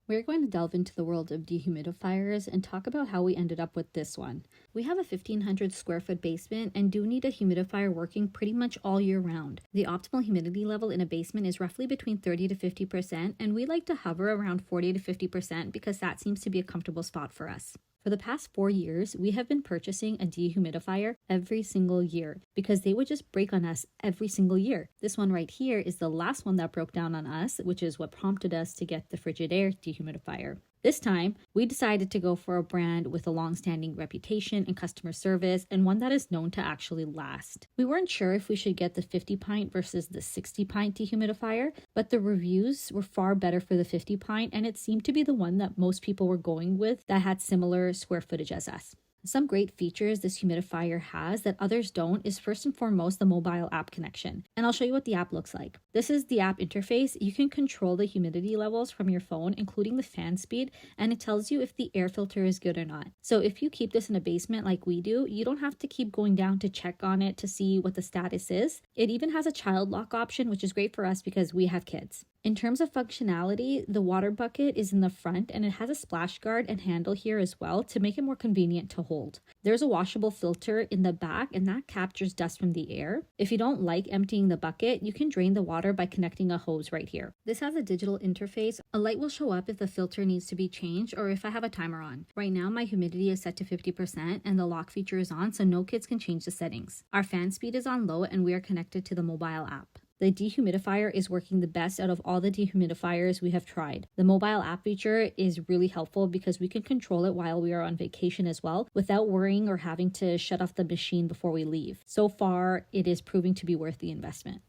We're going to delve into the world of dehumidifiers and talk about how we ended up with this one. We have a 1,500 square foot basement and do need a humidifier working pretty much all year round. The optimal humidity level in a basement is roughly between 30 to 50%, and we like to hover around 40 to 50% because that seems to be a comfortable spot for us. For the past 4 years, we have been purchasing a dehumidifier every single year because they would just break on us every single year. This one right here is the last one that broke down on us, which is what prompted us to get the Frigidaire dehumidifier. This time, we decided to go for a brand with a long-standing reputation and customer service and one that is known to actually last. We weren't sure if we should get the 50 pint versus the 60 pint dehumidifier, but the reviews were far better for the 50 pint and it seemed to be the one that most people were going with that had similar square footage as us. Some great features this humidifier has that others don't is first and foremost the mobile app connection. And I'll show you what the app looks like. This is the app interface. You can control the humidity levels from your phone, including the fan speed, and it tells you if the air filter is good or not. So if you keep this in a basement like we do, you don't have to keep going down to check on it to see what the status is. It even has a child lock option, which is great for us because we have kids. In terms of functionality, the water bucket is in the front and it has a splash guard and handle here as well to make it more convenient to hold. There's a washable filter in the back and that captures dust from the air. If you don't like emptying the bucket, you can drain the water by connecting a hose right here. This has a digital interface. A light will show up if the filter needs to be changed or if I have a timer on. Right now, my humidity is set to 50% and the lock feature is on, so no kids can change the settings. Our fan speed is on low and we are connected to the mobile app. The dehumidifier is working the best out of all the dehumidifiers we have tried. The mobile app feature is really helpful because we can control it while we are on vacation as well without worrying or having to shut off the machine before we leave. So far, it is proving to be worth the investment.